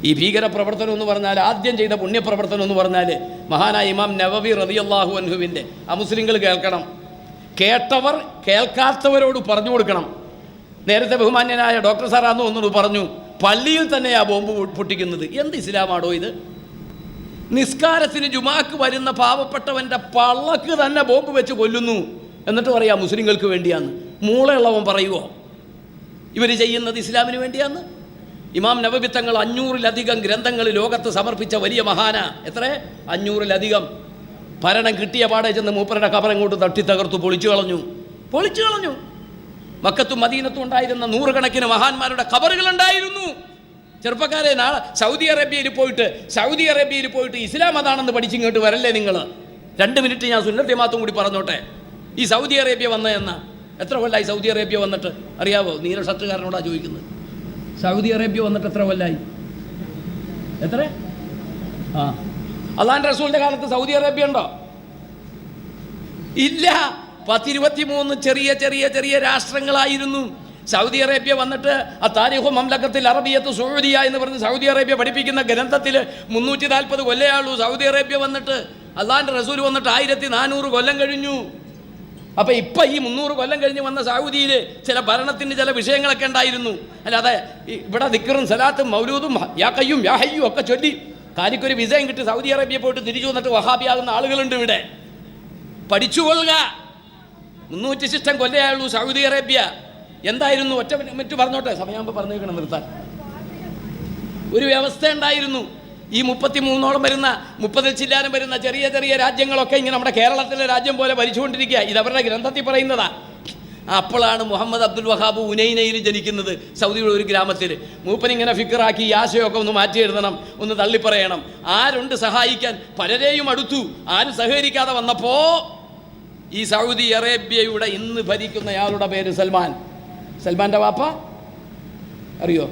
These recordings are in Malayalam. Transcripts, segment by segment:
ഈ ഭീകരപ്രവർത്തനം എന്ന് പറഞ്ഞാൽ ആദ്യം ചെയ്ത പുണ്യപ്രവർത്തനം എന്ന് പറഞ്ഞാൽ മഹാനായ ഇമാം നവവി റളിയല്ലാഹു അൻഹുവിൻ്റെ മുസ്ലിങ്ങൾ കേൾക്കണം, കേട്ടവർ കേൾക്കാത്തവരോട് പറഞ്ഞു കൊടുക്കണം. നേരത്തെ ബഹുമാന്യനായ ഡോക്ടർ സാറാന്ന് ഒന്നോട് പറഞ്ഞു, പള്ളിയിൽ തന്നെയാ ബോംബ് പൊട്ടിക്കുന്നത്. എന്ത് ഇസ്ലാമാണോ ഇത്? നിസ്കാരത്തിന് ജുമാക്ക് വരുന്ന പാവപ്പെട്ടവൻ്റെ പള്ളക്ക് തന്നെ ബോംബ് വെച്ച് കൊല്ലുന്നു, എന്നിട്ട് പറയാം മുസ്ലിങ്ങൾക്ക് വേണ്ടിയാന്ന്. മൂളയുള്ളവൻ പറയുമോ ഇവർ ചെയ്യുന്നത് ഇസ്ലാമിന് വേണ്ടിയാന്ന്? ഇമാം നവവി തങ്ങൾ 500-ലധികം ഗ്രന്ഥങ്ങൾ ലോകത്ത് സമർപ്പിച്ച വലിയ മഹാന. എത്ര? 500-ലധികം. ഭരണം കിട്ടിയ പാടെ ചെന്ന് മൂപ്പരുടെ കബറങ്ങോട്ട് തട്ടി തകർത്തു പൊളിച്ചു കളഞ്ഞു. മക്കത്തും മദീനത്തും ഉണ്ടായിരുന്ന 100 കണക്കിന് മഹാന്മാരുടെ ഖബറുകളുണ്ടായിരുന്നു. ചെറുപ്പക്കാരെ, നാളെ സൗദി അറേബ്യയിൽ പോയിട്ട് ഇസ്ലാം അതാണെന്ന് പഠിച്ചിങ്ങോട്ട് വരല്ലേ നിങ്ങൾ? 2 മിനിറ്റ് ഞാൻ സുന്നത്തെ മാത്രം കൂടി പറഞ്ഞോട്ടെ. ഈ സൗദി അറേബ്യ വന്നതെന്നാ? എത്ര കൊല്ലായി സൗദി അറേബ്യ വന്നിട്ട്? അറിയാവോ? നീല ഷർട്ടുകാരനോടാ ചോദിക്കുന്നത്. സൗദി അറേബ്യ വന്നിട്ട് എത്ര കൊല്ലായി? എത്ര? അള്ളാന്റെ റസൂലിന്റെ കാലത്ത് സൗദി അറേബ്യ ഉണ്ടോ? ഇല്ല. 10-23 ചെറിയ രാഷ്ട്രങ്ങളായിരുന്നു. സൗദി അറേബ്യ വന്നിട്ട് താരിഖു മംലക്കത്തിൽ അറബിയത്ത് സൗദിയ എന്ന് പറഞ്ഞ് സൗദി അറേബ്യ പഠിപ്പിക്കുന്ന ഗ്രന്ഥത്തിൽ 340 കൊല്ലയാളൂ സൗദി അറേബ്യ വന്നിട്ട്. അള്ളാന്റെ റസൂൽ വന്നിട്ട് 1400 കൊല്ലം കഴിഞ്ഞു. അപ്പം ഇപ്പം ഈ 300 കൊല്ലം കഴിഞ്ഞ് വന്ന സൗദിയിൽ ചില ഭരണത്തിന് ചില വിഷയങ്ങളൊക്കെ ഉണ്ടായിരുന്നു. അല്ലാതെ ഇവിടെ ദിക്റും സലാത്തും മൗലൂദും യാ ഖയ്യൂം യാ ഹയ്യൂ ഒക്കെ ചൊല്ലി കാലിക്കൊരു വിസയും കിട്ടി സൗദി അറേബ്യ പോയിട്ട് തിരിച്ചു വന്നിട്ട് വഹാബിയാകുന്ന ആളുകളുണ്ട് ഇവിടെ. പഠിച്ചുകൊള്ളുക. 300 ശിഷ്ടം കൊല്ലയായുള്ളൂ സൗദി അറേബ്യ. എന്തായിരുന്നു? ഒറ്റ മിനിറ്റ് പറഞ്ഞോട്ടെ, സമയമാകുമ്പോൾ പറഞ്ഞേക്കണം നിർത്താൻ. ഒരു വ്യവസ്ഥ ഉണ്ടായിരുന്നു. ഈ 33ഓളം വരുന്ന 30 ചില്ലാനം വരുന്ന ചെറിയ രാജ്യങ്ങളൊക്കെ ഇങ്ങനെ നമ്മുടെ കേരളത്തിലെ രാജ്യം പോലെ ഭരിച്ചുകൊണ്ടിരിക്കുക. ഇതവരുടെ ഗ്രന്ഥത്തിൽ പറയുന്നതാ. അപ്പോഴാണ് മുഹമ്മദ് അബ്ദുൽ വഹാബ് ഉനൈനയിൽ ജനിക്കുന്നത്, സൗദിയുടെ ഒരു ഗ്രാമത്തിൽ. മൂപ്പനിങ്ങനെ ഫിക്കറാക്കി ഈ ആശയമൊക്കെ ഒന്ന് മാറ്റി എഴുതണം, ഒന്ന് തള്ളിപ്പറയണം. ആരുണ്ട് സഹായിക്കാൻ? പലരെയും അടുത്തു. ആരും സഹകരിക്കാതെ വന്നപ്പോൾ ഈ സൗദി അറേബ്യയുടെ ഇന്ന് ഭരിക്കുന്നയാളുടെ പേര് സൽമാൻ. സൽമാൻ്റെ വാപ്പ അറിയോ?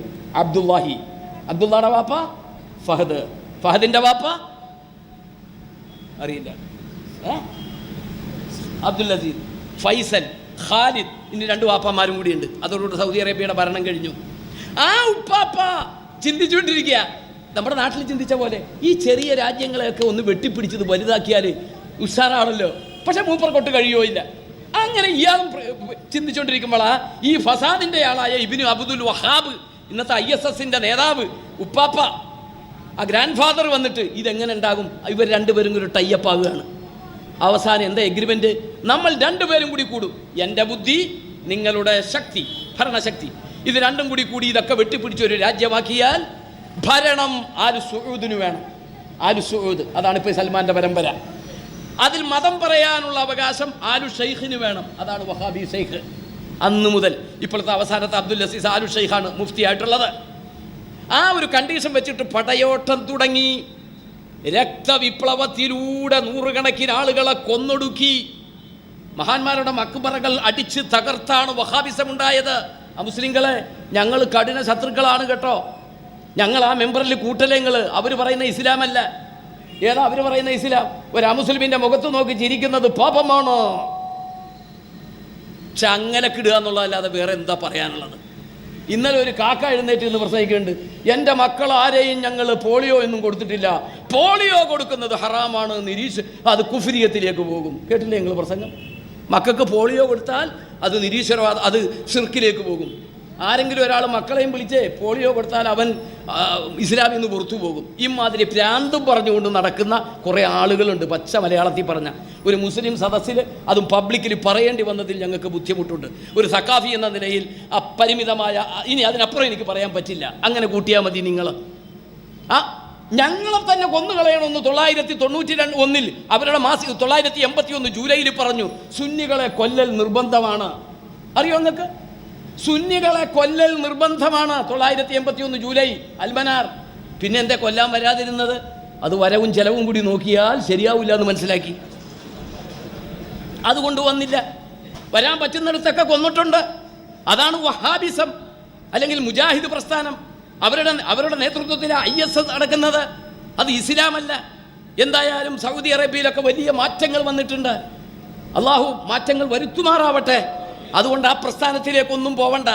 അബ്ദുല്ലാഹി. അബ്ദുള്ളയുടെ വാപ്പ ഫഹദ്. ഫഹദിൻ്റെ വാപ്പ അറിയില്ല. അബ്ദുൽ അസീസ്, ഫൈസൽ, ഖാലിദ്. ഇനി 2 വാപ്പമാരും കൂടിയുണ്ട്. അതോടുകൂടി സൗദി അറേബ്യയുടെ ഭരണം കഴിഞ്ഞു. ആ ഉപ്പാപ്പ ചിന്തിച്ചുകൊണ്ടിരിക്കുക, നമ്മുടെ നാട്ടിൽ ചിന്തിച്ച പോലെ ഈ ചെറിയ രാജ്യങ്ങളെയൊക്കെ ഒന്ന് വെട്ടിപ്പിടിച്ചത് വലുതാക്കിയാൽ ഉഷാറാണല്ലോ. പക്ഷെ മൂപ്പർക്കൊട്ട് കഴിയുമോ ഇല്ല. അങ്ങനെ ഇയാളും ചിന്തിച്ചുകൊണ്ടിരിക്കുമ്പോഴാ ഈ ഫസാദിൻ്റെ ആളായ ഇബ്നു അബ്ദുൽ വഹാബ്, ഇന്നത്തെ ISSന്റെ നേതാവ്, ഉപ്പാപ്പ, ആ ഗ്രാൻഡ് ഫാദർ വന്നിട്ട് ഇതെങ്ങനെ ഉണ്ടാകും? ഇവർ 2 പേരും ഒരു ടൈപ്പ് ആകുകയാണ്. അവസാനം എന്താ എഗ്രിമെന്റ്? നമ്മൾ 2 പേരും കൂടി കൂടും. എൻ്റെ ബുദ്ധി, നിങ്ങളുടെ ശക്തി, ഭരണശക്തി, ഇത് 2ഉം കൂടി ഇതൊക്കെ വെട്ടിപ്പിടിച്ചൊരു രാജ്യമാക്കിയാൽ ഭരണം ആലു സൂദിന് വേണം. ആലു സൂദ്, അതാണ് ഇപ്പോൾ സൽമാൻ്റെ പരമ്പര. അതിൽ മതം പറയാനുള്ള അവകാശം ആലു ഷെയ്ഖിന് വേണം. അതാണ് വഹാബി ഷെയ്ഖ്. അന്ന് മുതൽ ഇപ്പോഴത്തെ അവസാനത്തെ അബ്ദുൽ അസീസ് ആലു ഷെയ്ഖാണ് മുഫ്തി ആയിട്ടുള്ളത്. ആ ഒരു കണ്ടീഷൻ വെച്ചിട്ട് പടയോട്ടം തുടങ്ങി. രക്തവിപ്ലവത്തിലൂടെ 100 കണക്കിന് ആളുകളെ കൊന്നൊടുക്കി. മഹാന്മാരുടെ മക്ബറകൾ അടിച്ച് തകർത്താണ് വഹാബിസം ഉണ്ടായത്. മുസ്ലിങ്ങളെ, ഞങ്ങൾ കഠിന ശത്രുക്കളാണ് കേട്ടോ. ഞങ്ങൾ ആ മെമ്പറിൽ കൂട്ടലങ്ങൾ. അവർ പറയുന്ന ഇസ്ലാമല്ല. ഏതാ അവർ പറയുന്ന ഇസ്ലാം? ഒരു അമുസ്ലിമിൻ്റെ മുഖത്ത് നോക്കി ചിരിക്കുന്നത് പാപമാണോ? ചങ്ങലക്കിടുക എന്നുള്ളതല്ലാതെ വേറെ എന്താ പറയാനുള്ളത്? ഇന്നലെ ഒരു കാക്ക എഴുന്നേറ്റ് നിന്ന് പ്രസംഗിക്കുന്നുണ്ട്, എൻ്റെ മക്കൾ ആരെയും ഞങ്ങൾ പോളിയോ ഒന്നും കൊടുത്തിട്ടില്ല, പോളിയോ കൊടുക്കുന്നത് ഹറാമാണ്, അത് കുഫ്രിയത്തിലേക്ക് പോകും. കേട്ടില്ലേ നിങ്ങൾ പ്രസംഗം? മക്കൾക്ക് പോളിയോ കൊടുത്താൽ അത് നിരീശ്വരവാദം, അത് ശിർക്കിലേക്ക് പോകും. ആരെങ്കിലും ഒരാൾ മക്കളെയും വിളിച്ചേ പോളിയോ കൊടുത്താൽ അവൻ ഇസ്ലാമിൽ നിന്ന് പുറത്തു പോകും. ഇമാതിരി ഭ്രാന്തും പറഞ്ഞുകൊണ്ട് നടക്കുന്ന കുറേ ആളുകളുണ്ട്. പച്ച മലയാളത്തിൽ പറഞ്ഞ ഒരു മുസ്ലിം സദസ്സിൽ, അതും പബ്ലിക്കിൽ പറയേണ്ടി വന്നതിൽ ഞങ്ങൾക്ക് ബുദ്ധിമുട്ടുണ്ട്. ഒരു സക്കാഫി എന്ന നിലയിൽ അപരിമിതമായ, ഇനി അതിനപ്പുറം എനിക്ക് പറയാൻ പറ്റില്ല. അങ്ങനെ കൂട്ടിയാൽ മതി നിങ്ങൾ. ഞങ്ങളെ തന്നെ കൊന്നുകളയണമെന്ന് 1991 അവരുടെ 981 ജൂലൈയിൽ പറഞ്ഞു. സുന്നികളെ കൊല്ലൽ നിർബന്ധമാണ്. അറിയോ നിങ്ങൾക്ക്? സുന്നികളെ കൊല്ലൽ നിർബന്ധമാണ്. 981 ജൂലൈ അൽമനാർ. പിന്നെ എന്താ കൊല്ലാൻ വരാതിരുന്നത്? അത് വരവും ചെലവും കൂടി നോക്കിയാൽ ശരിയാവില്ല എന്ന് മനസ്സിലാക്കി. അതുകൊണ്ട് വന്നില്ല. വരാൻ പറ്റുന്നിടത്തൊക്കെ കൊന്നിട്ടുണ്ട്. അതാണ് വഹാബിസം അല്ലെങ്കിൽ മുജാഹിദ് പ്രസ്ഥാനം. അവരുടെ നേതൃത്വത്തിൽ ISS നടക്കുന്നത്. അത് ഇസ്ലാമല്ല. എന്തായാലും സൗദി അറേബ്യയിലൊക്കെ വലിയ മാറ്റങ്ങൾ വന്നിട്ടുണ്ട്. അള്ളാഹു മാറ്റങ്ങൾ വരുത്തുമാറാവട്ടെ. അതുകൊണ്ട് ആ പ്രസ്ഥാനത്തിലേക്കൊന്നും പോവണ്ട.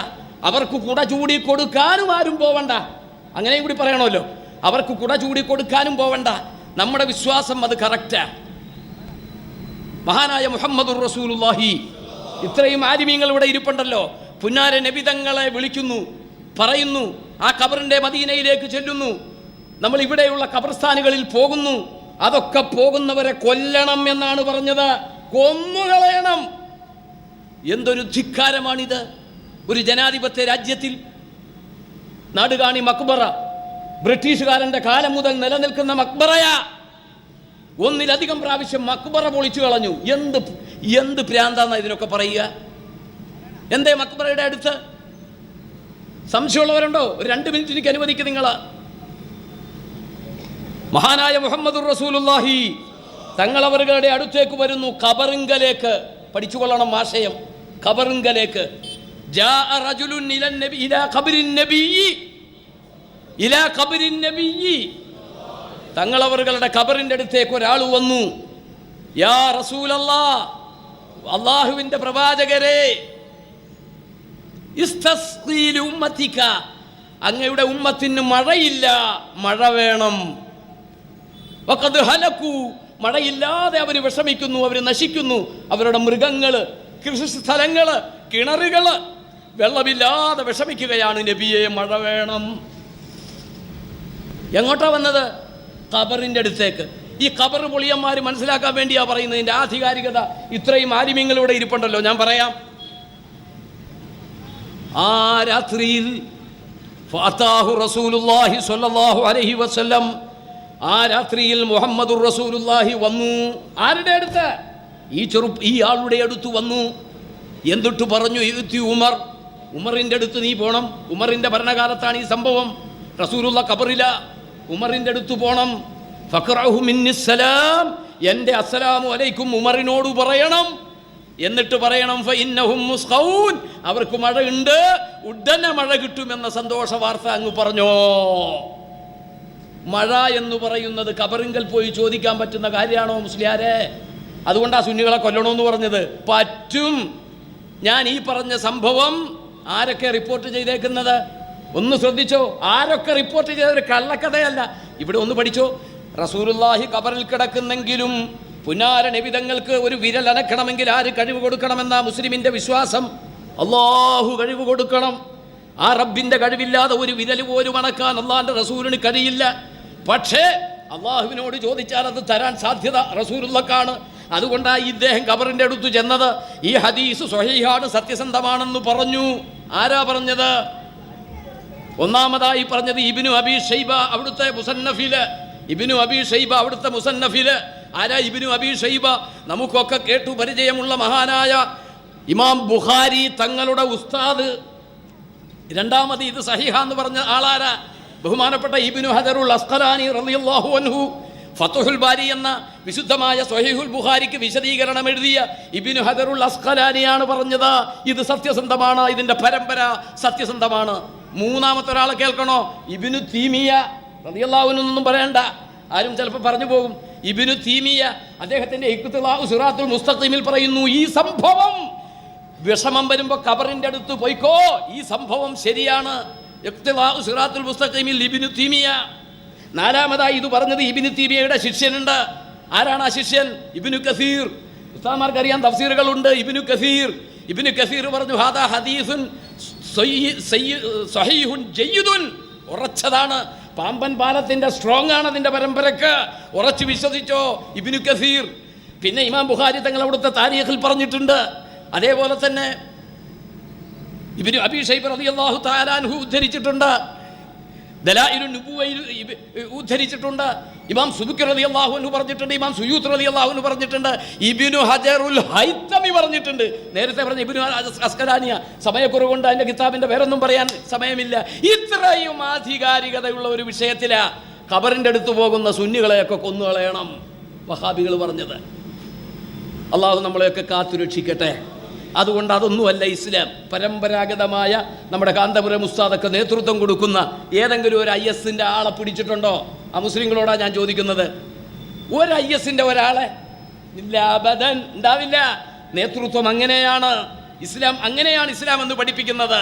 അവർക്ക് കുട ചൂടി കൊടുക്കാനും ആരും പോവണ്ട. അങ്ങനെയും കൂടി പറയണമല്ലോ. അവർക്ക് കുട ചൂടി കൊടുക്കാനും പോവണ്ട. നമ്മുടെ വിശ്വാസം അത് കറക്റ്റാ. മഹാനായ മുഹമ്മദുർ റസൂലുള്ളാഹി, ഇത്രയും ആലിമീങ്ങൾ ഇവിടെ ഇരിപ്പുണ്ടല്ലോ, പുന്നാര നബിതങ്ങളെ വിളിക്കുന്നു, പറയുന്നു, ആ ഖബറിന്റെ മദീനയിലേക്ക് ചെല്ലുന്നു, നമ്മൾ ഇവിടെയുള്ള ഖബർസ്ഥാനുകളിൽ പോകുന്നു. അതൊക്കെ പോകുന്നവരെ കൊല്ലണം എന്നാണ് പറഞ്ഞത്, കൊന്നുകളയണം. എന്തൊരു ധിക്കാരമാണിത്! ഒരു ജനാധിപത്യ രാജ്യത്തിൽ നാടുകാണി മക്ബറ, ബ്രിട്ടീഷുകാരന്റെ കാലം മുതൽ നിലനിൽക്കുന്ന മക്ബറയാ. ഒന്നിലധികം പ്രാവശ്യം മക്ബറ പൊളിച്ചു കളഞ്ഞു. എന്ത് ഭ്രാന്താന്ന ഇതിനൊക്കെ പറയുക? എന്തേ മക്ബറയുടെ അടുത്ത്? സംശയമുള്ളവരുണ്ടോ? ഒരു 2 മിനിറ്റ് എനിക്ക് അനുവദിക്കും നിങ്ങൾ. മഹാനായ മുഹമ്മദുർ റസൂലുള്ളാഹി തങ്ങളവരുടെ അടുത്തേക്ക് വരുന്നു, ഖബറിങ്കലേക്ക്. പഠിച്ചുകൊള്ളണം ആശയം. ഖബറിങ്കലേക്ക് ജാഅ റജുലുൻ ഇലാ ഖബറിൻ നബിയ്യി, തങ്ങളവരുടെ ഖബറിന്റെ അടുത്തേക്ക് ഒരാൾ വന്നു. യാ റസൂലല്ലാഹ്, അല്ലാഹുവിന്റെ പ്രവാചകരെ, ഇസ്തസ്ഖീ ലിഉമ്മതിക, അങ്ങയുടെ ഉമ്മത്തിന് മഴയില്ല, മഴ വേണം. വഖദ് ഹലകൂ, മഴയില്ലാതെ അവർ വിഷമിക്കുന്നു, അവർ നശിക്കുന്നു. അവരുടെ മൃഗങ്ങള്, കൃഷിസ്ഥലങ്ങള്, കിണറുകള് വെള്ളമില്ലാതെ വിഷമിക്കുകയാണ്. നബിയെ, മഴ വേണം. എങ്ങോട്ടാ വന്നത്? ഖബറിന്റെ അടുത്തേക്ക്. ഈ ഖബർ പൊളിയന്മാർ മനസ്സിലാക്കാൻ വേണ്ടിയാ പറയുന്നതിന്റെ ആധികാരികത. ഇത്രയും ആലിമ്യങ്ങളിവിടെ ഇരിപ്പുണ്ടല്ലോ, ഞാൻ പറയാം. ആ രാത്രിയിൽ ഫഅതാഹു റസൂലുള്ളാഹി സ്വല്ലല്ലാഹു അലൈഹി വസല്ലം, ആ രാത്രിയിൽ മുഹമ്മദുർ റസൂലുള്ളാഹി വന്നു. ആരുടെ അടുത്ത്? ഈ ആളുടെ അടുത്ത് വന്നു. എന്നിട്ട് പറഞ്ഞു, യുത്തി ഉമർ, ഉമറിന്റെ അടുത്ത് നീ പോണം. ഉമറിന്റെ ഭരണകാലത്താണ് ഈ സംഭവം. റസൂലുള്ള ഖബറില, ഉമറിന്റെ അടുത്ത് പോണം. ഫഖറഹു മിന്നിസ്സലാം, എൻ്റെ അസ്സലാമു അലൈക്കും ഉമറിനോട് പറയണം. എന്നിട്ട് പറയണം, ഫഇന്നഹും മുസ്ഖഊൻ, അവർക്ക് മഴയുണ്ട്, ഉടനെ മഴ കിട്ടുമെന്ന സന്തോഷ വാർത്ത അങ്ങ് പറഞ്ഞോ. മഴ എന്ന് പറയുന്നത് ഖബറിങ്കൽ പോയി ചോദിക്കാൻ പറ്റുന്ന കാര്യമാണോ മുസ്ലിയാരെ? അതുകൊണ്ടാ സുന്നികളെ കൊല്ലണമെന്ന് പറഞ്ഞത്. പറ്റും. ഞാൻ ഈ പറഞ്ഞ സംഭവം ആരൊക്കെ റിപ്പോർട്ട് ചെയ്തേക്കുന്നത് ഒന്ന് ശ്രദ്ധിച്ചോ. ആരൊക്കെ റിപ്പോർട്ട് ചെയ്തൊരു കള്ളക്കഥയല്ല. ഇവിടെ ഒന്ന് പഠിച്ചോ. റസൂലുള്ളാഹി ഖബറിൽ കിടക്കുന്നെങ്കിലും പുന്നാര നബിതങ്ങൾക്ക് ഒരു വിരൽ അനക്കണമെങ്കിൽ ആര് കഴിവ് കൊടുക്കണമെന്ന മുസ്ലിമിന്റെ വിശ്വാസം? അല്ലാഹു കഴിവ് കൊടുക്കണം. ആ റബ്ബിന്റെ കഴിവില്ലാതെ ഒരു വിരൽ പോലും അണക്കാൻ അള്ളാഹിന്റെ റസൂലിന് കഴിയില്ല. പക്ഷേ അള്ളാഹുവിനോട് ചോദിച്ചാൽ അത് തരാൻ സാധ്യത റസൂലുള്ളാഹിക്കാണ്. അതുകൊണ്ടാണ് ഇദ്ദേഹം ഖബറിന്റെ അടുത്ത് ചെന്നത്. ഈ ഹദീസ് സ്വഹീഹാണ്, സത്യസന്ധമാണെന്ന് പറഞ്ഞു. ആരാ പറഞ്ഞത്? ഒന്നാമതായി പറഞ്ഞത് ഇബ്നു അബീ ഷൈബ അവിടുത്തെ മുസന്നഫില്. ഇബ്നു അബീ ഷൈബ അവിടുത്തെ മുസന്നഫില്. ആരാ ഇബ്നു അബീ ഷൈബ? നമുക്കൊക്കെ കേട്ടു പരിചയമുള്ള മഹാനായ ഇമാം ബുഖാരി തങ്ങളുടെ ഉസ്താദ്. രണ്ടാമത് ഇത് സഹീഹാന്ന് പറഞ്ഞ ആളാരാ? ബഹുമാനപ്പെട്ട ഇബ്നു ഹജറുൽ അസ്ഖലാനി റളിയല്ലാഹു അൻഹു. ഫത്ഹുൽ ബാരി എന്ന വിശുദ്ധമായ സ്വഹീഹുൽ ബുഖാരിക്ക് വിശദീകരണം എഴുതിയ ഇബ്നു ഹജറുൽ അസ്ഖലാനിയാണ് പറഞ്ഞത് ഇത് സത്യസന്ധമാണ്, ഇതിന്റെ പരമ്പര സത്യസന്ധമാണ്. മൂന്നാമത്തെ ഒരാളെ കേൾക്കണോ? ഇബ്നു തീമിയ റളിയല്ലാഹു അൻഹു ഒന്നും പറയണ്ട, ആരും ചിലപ്പോൾ പറഞ്ഞു പോകും. ഇബ്നു തീമിയ അദ്ദേഹത്തിന്റെ ഇഖ്തിലാഉ സിറാത്തുൽ മുസ്തഖീമിൽ പറയുന്നു, ഈ സംഭവം വിഷമം വരുമ്പോൾ ഖബറിന്റെ അടുത്ത് പോയിക്കോ, ഈ സംഭവം ശരിയാണ്. ഇഖ്തിലാഉ സിറാത്തുൽ മുസ്തഖീമിൽ ഇബ്നു തീമിയ. നാലാമതായി ഇത് പറഞ്ഞത് ഇബ്നു തീമിയയുടെ ശിഷ്യനുണ്ട്. ആരാണ് ആ ശിഷ്യൻ? ഇബ്നു കസീർ. ഉസ്താദുമാർക്ക് അറിയാൻ തഫ്സീറുകളുണ്ട്. ഇബ്നു കസീർ പറഞ്ഞു, ഹാദാ ഹദീസുൻ സഹീഹുൻ ജയ്യിദുൻ, ഉറച്ചതാണ്. പാമ്പൻ പാലത്തിന്റെ സ്ട്രോങ് ആണ് അതിന്റെ പരമ്പരക്ക്, ഉറച്ചു വിശ്വസിച്ചോ ഇബ്നു കസീർ. പിന്നെ ഇമാം ബുഖാരി തങ്ങൾ അവിടുത്തെ താരീഖിൽ പറഞ്ഞിട്ടുണ്ട്. അതേപോലെ തന്നെ ഇബ്നു അബീ ഷൈബ റളിയല്ലാഹു തആല അൻഹു ഉദ്ധരിച്ചിട്ടുണ്ട്. ദലായിലുൻ നുബുവയിൽ ഉദ്ധരിച്ചിട്ടുണ്ട്. ഇമാം സുബുക്കി റളിയല്ലാഹു അൻഹു പറഞ്ഞിട്ടുണ്ട്. ഇമാം സുയൂത്ത് റളിയല്ലാഹു അൻഹു പറഞ്ഞിട്ടുണ്ട്. ഇബ്നു ഹജറുൽ ഹൈതമി പറഞ്ഞിട്ടുണ്ട്. നേരത്തെ പറഞ്ഞ ഇബ്നു അസ്ഖലാനിയ. സമയക്കുറവുകൊണ്ട് അതിന്റെ കിതാബിന്റെ പേരൊന്നും പറയാൻ സമയമില്ല. ഇത്രയും ആധികാരികതയുള്ള ഒരു വിഷയത്തിലാ ഖബറിന്റെ അടുത്ത് പോകുന്ന സുന്നികളെയൊക്കെ കൊന്നുകളയണം വഹാബികൾ പറഞ്ഞത്. അള്ളാഹു നമ്മളെയൊക്കെ കാത്തുരക്ഷിക്കട്ടെ. അതുകൊണ്ട് അതൊന്നുമല്ല ഇസ്ലാം. പരമ്പരാഗതമായ നമ്മുടെ കാന്തപുരം ഉസ്താദൊക്കെ നേതൃത്വം കൊടുക്കുന്ന ഏതെങ്കിലും ഒരു IS-ന്റെ ആളെ പിടിച്ചിട്ടുണ്ടോ? ആ മുസ്ലിങ്ങളോടാ ഞാൻ ചോദിക്കുന്നത്. ഒരു IS-ന്റെ ഒരാളെ ഇല്ല, അബദൻ ഉണ്ടാവില്ല. നേതൃത്വം അങ്ങനെയാണ് ഇസ്ലാം, അങ്ങനെയാണ് ഇസ്ലാം എന്ന് പഠിപ്പിക്കുന്നത്.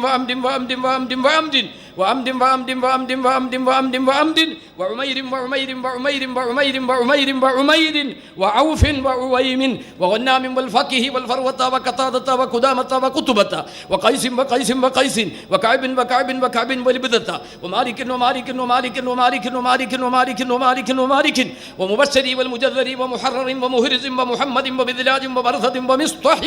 وأمد وأمد وأمد وأمد وأمد وأمد وأمد وأمد وأمد وأمد وعمير وعمير وعمير وعمير وعمير وعمير وعوف وعويم وغنام والفقه والفروة وقتادة وقدامة وقتبة وقيس وقيس وقيس وكعب وكعب وكعب ولبدة ومالك ومالك ومالك ومالك ومالك ومالك ومالك ومالك ومبشري والمجذري ومحرر ومهرز ومحمد وبذلاج وبرثة ومصطح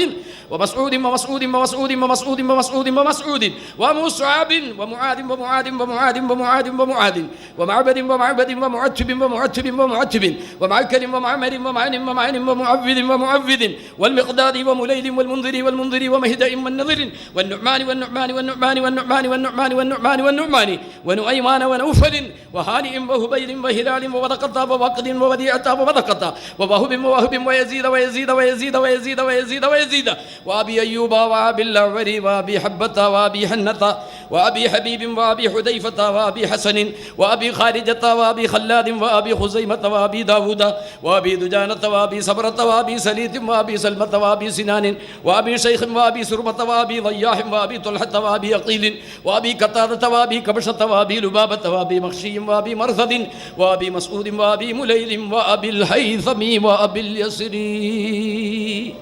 ومسعود ومسعود ومسعود ومسعود ومسعود ومسعود ومصعب ومعاذ ومعاذ ومعاذ ومعاذ ومعاذ ومعبد ومعبد ومعتب ومعتب ومعتب ومعكر ومعمر ومعن ومعن ومعبد ومعبد والمقداد ومليل والمنذر والمنذر ومهدئ والنذر والنعمان والنعمان والنعمان والنعمان والنعمان والنعمان والنعمان ونؤيمان ونوفل وهانئ وهبيل وهلال وودقة ووقد ووديعة وودقة ووهب ووهب ويزيد ويزيد ويزيد ويزيد ويزيد ويزيد وأبي أيوب وأبي الأعور وأبي حبة وأبي حنة وأبي حبيب وأبي حذيفة وأبي حسن وأبي خارجة وأبي خلاد وأبي خزيمة وأبي داود وأبي دجانة وأبي صبرة وأبي سليت وأبي سلمة وأبي سنان وأبي شيخ وأبي سربة وأبي ضياح وأبي طلحة وأبي أقيل وأبي قتادة وأبي كبشة وأبي لبابة وأبي مخشي وأبي مرثد وأبي مسعود وأبي مليل وأبي الهيثم وأبي اليسري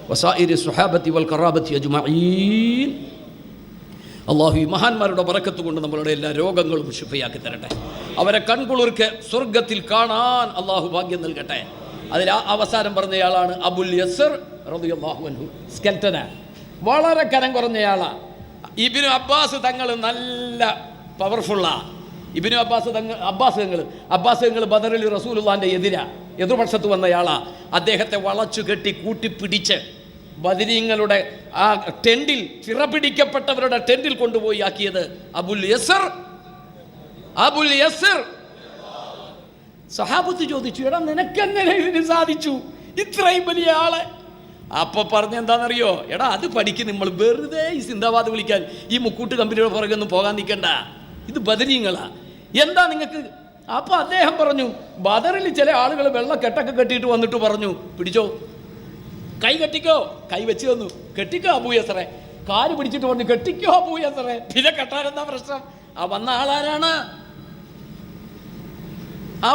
وسائر الصحابة والقرابة أجمعين. അള്ളാഹു ഈ മഹാന്മാരുടെ ബറക്കത്ത് കൊണ്ട് നമ്മളുടെ എല്ലാ രോഗങ്ങളും ശിഫയാക്കി തരട്ടെ. അവരെ കൺകുളിർക്ക് സ്വർഗത്തിൽ കാണാൻ അള്ളാഹു ഭാഗ്യം നൽകട്ടെ. അതിൽ അവസാനം പറഞ്ഞയാളാണ് അബുൽ യസർ റളിയല്ലാഹു അൻഹു. സ്കെൽറ്റനാ, വളരെ കനം കുറഞ്ഞയാളാ. ഇബ്നു അബ്ബാസ് തങ്ങൾ നല്ല പവർഫുള്ളാ. ഇബ്നു അബ്ബാസ് തങ്ങൾ ബദറിൽ റസൂലുള്ളാഹിന്റെ എതിർപക്ഷത്ത് വന്നയാളാ. അദ്ദേഹത്തെ വളച്ചു കെട്ടി കൂട്ടിപ്പിടിച്ച് ബദരീങ്ങളുടെ ആ ടെൻറ്റിൽ, ചിറപിടിക്കപ്പെട്ടവരുടെ ടെൻറ്റിൽ കൊണ്ടുപോയി ആക്കിയത് അബുൽ യസർ. സഹാബത്ത് ചോദിച്ചു, എടാ നിനക്കെങ്ങനെ ഇതിന് സാധിച്ചു, ഇത്രയും വലിയ ആളെ? അപ്പൊ പറഞ്ഞെന്താണെന്നറിയോ, എടാ അത് പഠിക്കും, നമ്മൾ വെറുതെ ഈ സിന്ദാബാദ് വിളിക്കാൻ ഈ മുക്കൂട്ട് കമ്പനിയുടെ പുറകൊന്നും പോകാൻ നിൽക്കണ്ട, ഇത് ബദരീങ്ങളാ, എന്താ നിങ്ങൾക്ക്? അപ്പൊ അദ്ദേഹം പറഞ്ഞു, ബദറിൽ ചില ആളുകൾ വെള്ളക്കെട്ടൊക്കെ കെട്ടിയിട്ട് വന്നിട്ട് പറഞ്ഞു, പിടിച്ചോ, കൈ കെട്ടിക്കോ. കൈ വെച്ച് തന്നു, കെട്ടിക്കോ അബൂ യസറെ. കാല് പിടിച്ചിട്ട് പറഞ്ഞു, കെട്ടിക്കോ അബൂ യസറെ. പിന്നെ കെട്ടാനെന്താ പ്രശ്നം? ആ വന്ന ആളാരാണ്? ആ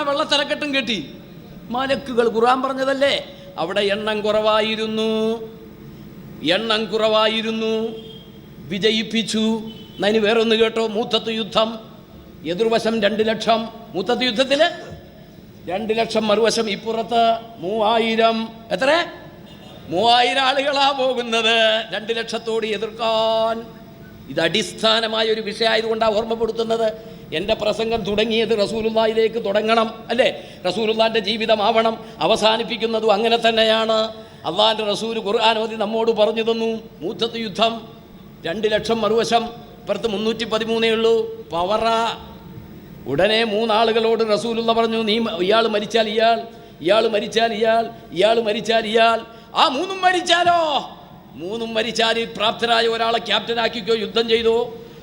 വെള്ളത്തലക്കെട്ടും കെട്ടി? മലക്കുകൾ. ഖുർആൻ പറഞ്ഞതല്ലേ, അവിടെ എണ്ണം കുറവായിരുന്നു, വിജയിപ്പിച്ചു. അതിന് വേറൊന്ന് കേട്ടോ, മൂത്തത്ത് യുദ്ധം, എതിർവശം 2 ലക്ഷം. മൂത്തത്ത് യുദ്ധത്തില് 2 ലക്ഷം, മറുവശം ഇപ്പുറത്ത് 3000. എത്ര? 3000 ആളുകളാ പോകുന്നത് 2 ലക്ഷത്തോട് എതിർക്കാൻ. ഇത് അടിസ്ഥാനമായ ഒരു വിഷയമായതുകൊണ്ടാണ് ഓർമ്മപ്പെടുത്തുന്നത്. എൻ്റെ പ്രസംഗം തുടങ്ങിയത് റസൂലുള്ളാഹിയിലേക്ക് തുടങ്ങണം, അല്ലേ? റസൂലുള്ളാഹിൻ്റെ ജീവിതമാവണം, അവസാനിപ്പിക്കുന്നതും അങ്ങനെ തന്നെയാണ്. അള്ളാഹിൻ്റെ റസൂൽ ഖുർആൻ ഓതി നമ്മോട് പറഞ്ഞു തന്നു, മൂത്തത്ത് യുദ്ധം 2 ലക്ഷം, മറുവശം ഇപ്പുറത്ത് 313 ഉള്ളൂ. പവറാ. ഉടനെ 3 ആളുകളോട് റസൂലുള്ള പറഞ്ഞു, ഇയാൾ മരിച്ചാൽ ഇയാൾ, ഇയാൾ മരിച്ചാൽ ഇയാൾ, ഇയാൾ മരിച്ചാൽ ഇയാൾ. ആ 3 മരിച്ചാലോ? 3 മരിച്ചാൽ പ്രാപ്തരായ ഒരാളെ ക്യാപ്റ്റനാക്കിക്കോ, യുദ്ധം ചെയ്തോ.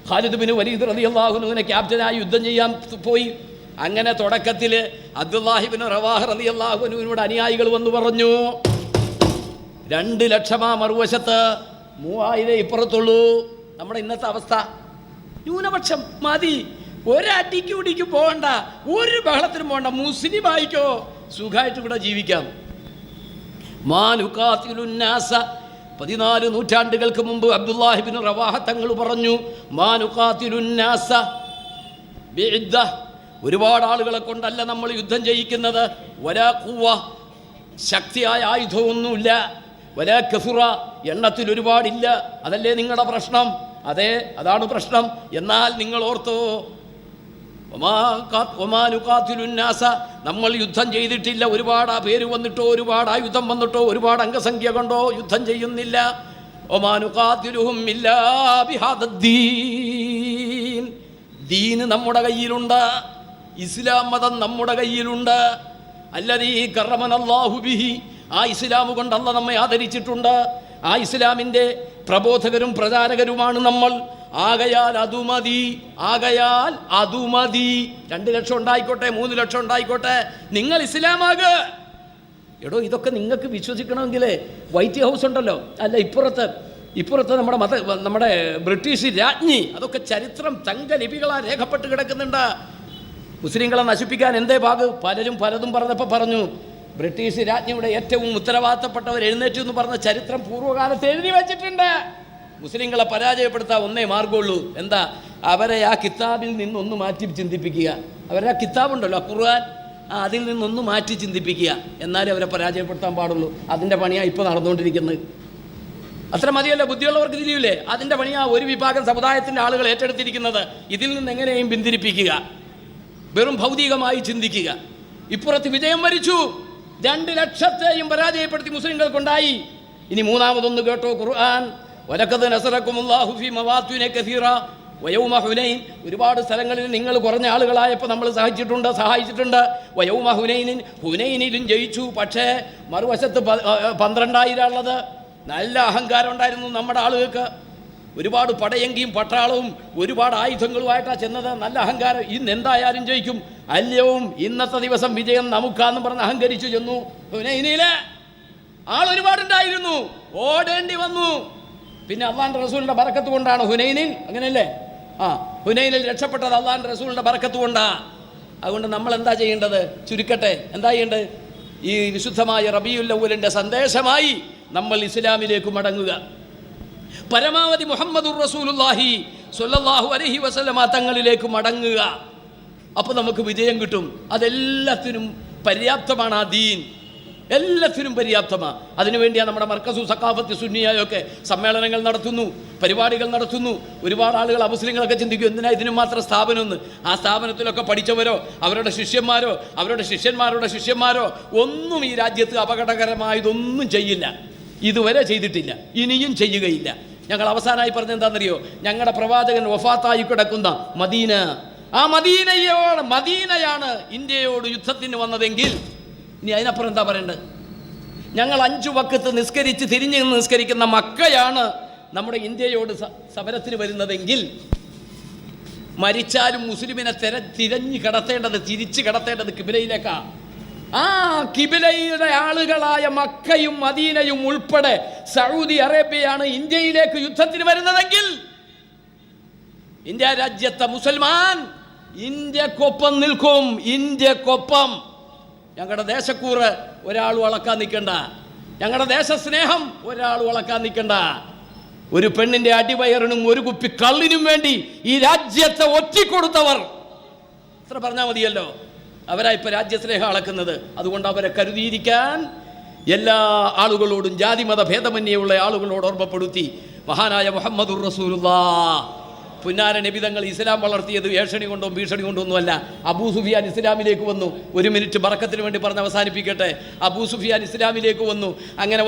ഖാലിദ് ബിൻ വലീദ് റളിയല്ലാഹു അൻഹുവിനെ ക്യാപ്റ്റനായി യുദ്ധം ചെയ്യാൻ പോയി. അങ്ങനെ തുടക്കത്തിൽ അബ്ദുല്ലാഹി ബിൻ റവാഹ് റളിയല്ലാഹു അൻഹുവിനോട് അനുയായികൾ വന്നു പറഞ്ഞു, 2 ലക്ഷമാ മറുവശത്ത്, 3000 ഇപ്പുറത്തുള്ളൂ. നമ്മുടെ ഇന്നത്തെ അവസ്ഥ, ന്യൂനപക്ഷം മതി, ഒരടിക്ക് കുടിക്ക് പോകണ്ട, ഒരു ബഹളത്തിനും പോകണ്ട, മുസ്ലിം ആയിക്കോ, സുഖമായിട്ട് ഇവിടെ ജീവിക്കാം. 14 നൂറ്റാണ്ടുകൾക്ക് മുമ്പ് അബ്ദുല്ലാഹി ബിൻ റവാഹ തങ്ങൾ പറഞ്ഞു, മാനുഖാതിലുന്നാസ ബിഇദ്ദ, ഒരുപാട് ആളുകളെ കൊണ്ടല്ല നമ്മൾ യുദ്ധം ചെയ്യിക്കുന്നത്, വലാ ഖുവ, ശക്തിയായ ആയുധമൊന്നുമില്ല, വലാ കസുറ, എണ്ണത്തിൽ ഒരുപാടില്ല. അതല്ലേ നിങ്ങളുടെ പ്രശ്നം? അതെ, അതാണ് പ്രശ്നം. എന്നാൽ നിങ്ങൾ ഓർത്തോ, ഒമാനുഖാതിലുന്നാസ, നമ്മൾ യുദ്ധം ചെയ്തിട്ടില്ല, ഒരുപാട് പേര് വന്നിട്ടോ, ഒരുപാട് ആയുധം വന്നിട്ടോ, ഒരുപാട് അംഗസംഖ്യ കൊണ്ടോ യുദ്ധം ചെയ്യുന്നില്ല. ഒമാനുഖാതിലുഹും ഇല്ലാ ബിഹാദദ്ദീൻ, ദീന് നമ്മുടെ കയ്യിലുണ്ട്, ഇസ്ലാം മതം നമ്മുടെ കയ്യിലുണ്ട്. അല്ലദീ കറമനല്ലാഹു ബിഹി, ആ ഇസ്ലാം കൊണ്ട് അല്ലാഹ് നമ്മെ ആദരിച്ചിട്ടുണ്ട്. ആ ഇസ്ലാമിൻ്റെ പ്രബോധകരും പ്രചാരകരുമാണ് നമ്മൾ. ആകയാൽ അതുമതി, 2 ലക്ഷം ഉണ്ടായിക്കോട്ടെ, 3 ലക്ഷം ഉണ്ടായിക്കോട്ടെ, നിങ്ങൾ ഇസ്ലാമാക്. എടോ, ഇതൊക്കെ നിങ്ങൾക്ക് വിശ്വസിക്കണമെങ്കിൽ വൈറ്റ് ഹൗസ് ഉണ്ടല്ലോ, അല്ല ഇപ്പുറത്ത് ഇപ്പുറത്ത് നമ്മുടെ ബ്രിട്ടീഷ് രാജ്ഞി, അതൊക്കെ ചരിത്രം തങ്കലിപികളാ രേഖപ്പെട്ട് കിടക്കുന്നുണ്ട്. മുസ്ലിങ്ങളെ നശിപ്പിക്കാൻ എന്തേ ഭാഗ്? പലരും പലതും പറഞ്ഞപ്പോൾ പറഞ്ഞു ബ്രിട്ടീഷ് രാജ്ഞിയുടെ ഏറ്റവും ഉത്തരവാദിത്തപ്പെട്ടവർ എഴുന്നേറ്റു എന്ന് പറഞ്ഞ ചരിത്രം പൂർവ്വകാലത്ത് എഴുതി വെച്ചിട്ടുണ്ട്. മുസ്ലിങ്ങളെ പരാജയപ്പെടുത്താൻ ഒന്നേ മാർഗമുള്ളൂ. എന്താ? അവരെ ആ കിതാബിൽ നിന്നൊന്ന് മാറ്റി ചിന്തിപ്പിക്കുക. അവരെ ആ കിതാബുണ്ടല്ലോ, ഖുർആൻ, അതിൽ നിന്നൊന്ന് മാറ്റി ചിന്തിപ്പിക്കുക. എന്നാലേ അവരെ പരാജയപ്പെടുത്താൻ പാടുള്ളൂ. അതിൻ്റെ പണിയാണ് ഇപ്പോൾ നടന്നുകൊണ്ടിരിക്കുന്നത്. അത്ര മതിയല്ലോ, ബുദ്ധിയുള്ളവർക്ക് തിരിയില്ലേ? അതിൻ്റെ പണിയാണ് ഒരു വിഭാഗം സമുദായത്തിൻ്റെ ആളുകൾ ഏറ്റെടുത്തിരിക്കുന്നത്. ഇതിൽ നിന്ന് എങ്ങനെയും പിന്തിരിപ്പിക്കുക, വെറും ഭൗതികമായി ചിന്തിക്കുക. ഇപ്പുറത്ത് വിജയം വരിച്ചു, 2 ലക്ഷത്തെയും പരാജയപ്പെടുത്തി മുസ്ലിങ്ങൾക്കുണ്ടായി. ഇനി മൂന്നാമതൊന്ന് കേട്ടോ, ഖുർആൻ വലഖദ് നസറകുമുല്ലാഹു ഫീ മവാത്തിന കസീറ വയൗമ ഹുനൈൻ. ഒരുപാട് സ്ഥലങ്ങളിൽ നിങ്ങൾ കുറഞ്ഞ ആളുകളായപ്പോൾ നമ്മൾ സഹായിച്ചിട്ടുണ്ട്. വയൗമ ഹുനൈനിൻ, ഹുനൈനിലും ജയിച്ചു. പക്ഷേ മറുവശത്ത് 12,000 ഉള്ളത്. നല്ല അഹങ്കാരം ഉണ്ടായിരുന്നു നമ്മുടെ ആളുകൾക്ക്. ഒരുപാട് പടയങ്കിയും പട്ടാളവും ഒരുപാട് ആയുധങ്ങളുമായിട്ടാണ് ചെന്നത്. നല്ല അഹങ്കാരം. ഇന്ന് എന്തായാലും ജയിക്കും, അല്യവും ഇന്നത്തെ ദിവസം വിജയം നമുക്കാന്ന് പറഞ്ഞ് അഹങ്കരിച്ചു ചെന്നു. ഹുനൈനിലെ ആളൊരുപാടുണ്ടായിരുന്നു, ഓടേണ്ടി വന്നു. പിന്നെ അള്ളാന്റെ റസൂലിന്റെ ബറക്കത്ത് കൊണ്ടാണ് ഹുനൈനിൽ, അങ്ങനെയല്ലേ? ഹുനൈനിൽ രക്ഷപ്പെട്ടത് അള്ളാന്റെ റസൂലിന്റെ ബറക്കത്ത് കൊണ്ടാ. അതുകൊണ്ട് നമ്മൾ എന്താ ചെയ്യേണ്ടത്? ചുരുക്കട്ടെ, എന്താ ചെയ്യേണ്ടത്? ഈ വിശുദ്ധമായ റബീഉൽ അവ്വലിന്റെ സന്ദേശമായി നമ്മൾ ഇസ്ലാമിലേക്ക് മടങ്ങുക. പരമാവധി മുഹമ്മദുർ റസൂലുള്ളാഹി സ്വല്ലല്ലാഹു അലൈഹി വസല്ലമ തങ്ങളിലേക്ക് മടങ്ങുക. അപ്പോൾ നമുക്ക് വിജയം കിട്ടും. അതെല്ലാത്തിനും പര്യാപ്തമാണ് ആ ദീൻ, എല്ലാത്തിനും പര്യാപ്തമാണ്. അതിനുവേണ്ടിയാണ് നമ്മുടെ മർക്കസു സഖാഫത്ത് സുന്നിയായൊക്കെ സമ്മേളനങ്ങൾ നടത്തുന്നു, പരിപാടികൾ നടത്തുന്നു. ഒരുപാട് ആളുകൾ അമുസ്ലിങ്ങളൊക്കെ ചിന്തിക്കും എന്തിനാ ഇതിനു മാത്രം സ്ഥാപനമൊന്ന്. ആ സ്ഥാപനത്തിലൊക്കെ പഠിച്ചവരോ അവരുടെ ശിഷ്യന്മാരോ അവരുടെ ശിഷ്യന്മാരുടെ ശിഷ്യന്മാരോ ഒന്നും ഈ രാജ്യത്ത് അപകടകരമായതൊന്നും ചെയ്യില്ല, ഇതുവരെ ചെയ്തിട്ടില്ല, ഇനിയും ചെയ്യുകയില്ല. ഞങ്ങൾ അവസാനമായി പറഞ്ഞത് എന്താണെന്നറിയോ? ഞങ്ങളുടെ പ്രവാചകൻ വഫാത്തായി കിടക്കുന്ന മദീന, ആ മദീനയാണ് ഇന്ത്യയോട് യുദ്ധത്തിന് വന്നതെങ്കിൽ ഇനി അതിനപ്പുറം എന്താ പറയേണ്ടത്? ഞങ്ങൾ 5 വക്കത്ത് നിസ്കരിച്ച് തിരിഞ്ഞ് നിസ്കരിക്കുന്ന മക്കയാണ് നമ്മുടെ ഇന്ത്യയോട് സമരത്തിന് വരുന്നതെങ്കിൽ മരിച്ചാലും മുസ്ലിമിനെ തിരിച്ചു കിടത്തേണ്ടത് കിബിലയിലേക്കാണ്. ആ കിബിലയുടെ ആളുകളായ മക്കയും മദീനയും ഉൾപ്പെടെ സൗദി അറേബ്യയാണ് ഇന്ത്യയിലേക്ക് യുദ്ധത്തിന് വരുന്നതെങ്കിൽ ഇന്ത്യ രാജ്യത്തെ മുസൽമാൻ ഇന്ത്യക്കൊപ്പം നിൽക്കും. ഇന്ത്യക്കൊപ്പം. ഞങ്ങളുടെ ദേശക്കൂറ് ഒരാൾ വളക്കാൻ നിൽക്കണ്ട, ഞങ്ങളുടെ ദേശസ്നേഹം ഒരാൾ വളക്കാൻ നിൽക്കണ്ട. ഒരു പെണ്ണിന്റെ അടിവയറിനും ഒരു കുപ്പി കള്ളിനും വേണ്ടി ഈ രാജ്യത്തെ ഒറ്റിക്കൊടുത്തവർ, ഇത്ര പറഞ്ഞാൽ മതിയല്ലോ. അവരാ ഇപ്പൊ രാജ്യസ്നേഹം അളക്കുന്നത്. അതുകൊണ്ട് അവരെ കരുതിയിരിക്കാൻ എല്ലാ ആളുകളോടും ജാതിമത ഭേദമന്യുള്ള ആളുകളോട് ഓർമ്മപ്പെടുത്തി മഹാനായ മുഹമ്മദുർ റസൂലുള്ളാഹ് പുന്നാര നബിതങ്ങൾ ഇസ്ലാം വളർത്തിയത് ഏഷണി കൊണ്ടോ ഭീഷണി കൊണ്ടോ ഒന്നുമല്ല. അബൂ സുഫിയാൻ ഇസ്ലാമിലേക്ക് വന്നു. 1 മിനിറ്റ് ബറക്കത്തിന് വേണ്ടി പറഞ്ഞ് അവസാനിപ്പിക്കട്ടെ. അബൂ സുഫിയാൻ ഇസ്ലാമിലേക്ക് വന്നു. അങ്ങനെ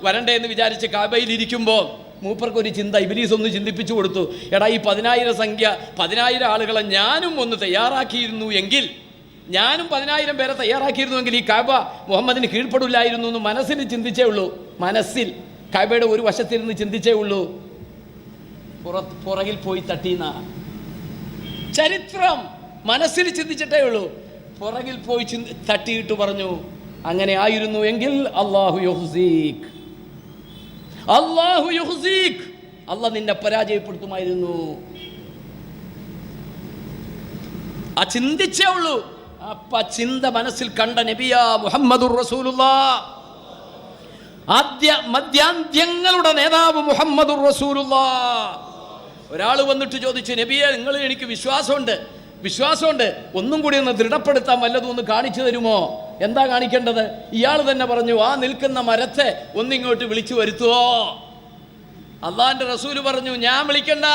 വരണ്ടേ എന്ന് വിചാരിച്ച് കാബയിലിരിക്കുമ്പോൾ മൂപ്പർക്കൊരു ചിന്ത ഇബ്ലീസ് ഒന്ന് ചിന്തിപ്പിച്ചു കൊടുത്തു. എടാ, ഈ 10,000 ആളുകളെ ഞാനും ഒന്ന് തയ്യാറാക്കിയിരുന്നു എങ്കിൽ, ഞാനും 10,000 പേരെ തയ്യാറാക്കിയിരുന്നുവെങ്കിൽ ഈ കാബ മുഹമ്മദിന് കീഴ്പ്പെടില്ലായിരുന്നു എന്ന് മനസ്സിൽ ചിന്തിച്ചേ ഉള്ളൂ. മനസ്സിൽ കാബയുടെ ഒരു വശത്തിരുന്ന് ചിന്തിച്ചേ ഉള്ളൂ. പുറകിൽ പോയി തട്ടീന്ന ചരിത്രം മനസ്സിൽ ചിന്തിച്ചിട്ടേ ഉള്ളൂ. പുറകിൽ പോയി തട്ടിയിട്ട് പറഞ്ഞു, അങ്ങനെ ആയിരുന്നു എങ്കിൽ അല്ലാഹു യുഹ്സീക്, അല്ലാഹ് നിന്നെ പരാജയപ്പെടുത്തുമായിരുന്നു. ആ ചിന്തിച്ചേ ഉള്ളൂ. അപ്പ ചിന്ത മനസ്സിൽ കണ്ട നബിയാ മുഹമ്മദുർ റസൂലുള്ളാഹ്, മധ്യാന്ത്യങ്ങളുടെ നേതാവ് മുഹമ്മദുർ റസൂലുള്ളാഹ്. ഒരാൾ വന്നിട്ട് ചോദിച്ചു, നബിയെ, നിങ്ങൾ എനിക്ക് വിശ്വാസമുണ്ട്, ഒന്നും കൂടി ഒന്ന് ദൃഢപ്പെടുത്താൻ വല്ലതും ഒന്ന് കാണിച്ചു തരുമോ? എന്താ കാണിക്കേണ്ടത്? ഇയാൾ തന്നെ പറഞ്ഞു, ആ നിൽക്കുന്ന മരത്തെ ഒന്നിങ്ങോട്ട് വിളിച്ചു വരുത്തുവോ? അള്ളാന്റെ റസൂല് പറഞ്ഞു, ഞാൻ വിളിക്കണ്ട,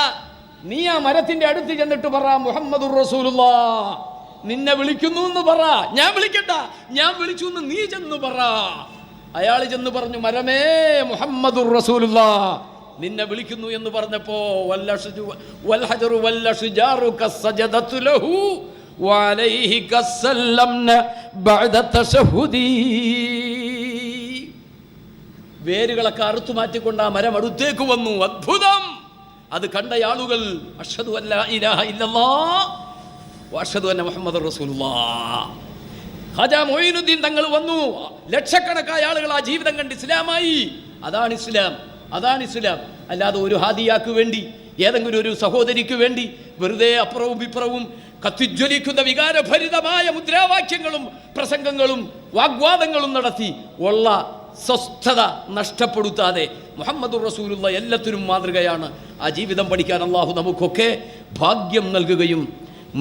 നീ ആ മരത്തിന്റെ അടുത്ത് ചെന്നിട്ട് പറ മുഹമ്മദുർ റസൂലുള്ളാഹ് നിന്നെ വിളിക്കുന്നു എന്ന് പറ. ഞാൻ വിളിക്കണ്ട, ഞാൻ വിളിച്ചു എന്ന് നീ ചെന്ന് പറ. അയാൾ ചെന്ന് പറഞ്ഞു, മരമേ, മുഹമ്മദുർ റസൂലുള്ളാഹ് നിന്നെ വിളിക്കുന്നു എന്ന് പറഞ്ഞപ്പോ വൽഹജറു വല്ലഷ്ജാറു കസ്സജദതു ലഹു വഅലൈഹി കസ്സല്ലംന ബഅദ തശഹുദി. വേരുകളൊക്കെ അറുത്തു മാറ്റിക്കൊണ്ട് ആ മരം അടുത്തേക്ക് വന്നു. അത്ഭുതം! അത് കണ്ട ആളുകൾ അഷ്ഹദു അല്ലാ ഇലാഹ ഇല്ലല്ലാഹ് വഅഷ്ഹദു അന്ന മുഹമ്മദുർ റസൂലുള്ളാഹ്. ഖാജ മൊയ്നുദ്ദീൻ തങ്ങൾ വന്നു. ലക്ഷക്കണക്കായ ആളുകൾ ആ ജീവിതം കണ്ട് ഇസ്ലാമായി. അതാണ് ഇസ്ലാം, അതാണ് ഇസ്ലാം. അല്ലാതെ ഒരു ഹാദിയാക്ക് വേണ്ടി, ഏതെങ്കിലും ഒരു സഹോദരിക്ക് വേണ്ടി വെറുതെ അപ്പുറവും ഇപ്പുറവും കത്തിജ്വലിക്കുന്ന വികാരഭരിതമായ മുദ്രാവാക്യങ്ങളും പ്രസംഗങ്ങളും വാഗ്വാദങ്ങളും നടത്തി ഉള്ള സ്വസ്ഥത നഷ്ടപ്പെടുത്താതെ മുഹമ്മദുർ റസൂലുള്ള എല്ലാത്തിനും മാതൃകയാണ്. ആ ജീവിതം പഠിക്കാൻ അള്ളാഹു നമുക്കൊക്കെ ഭാഗ്യം നൽകുകയും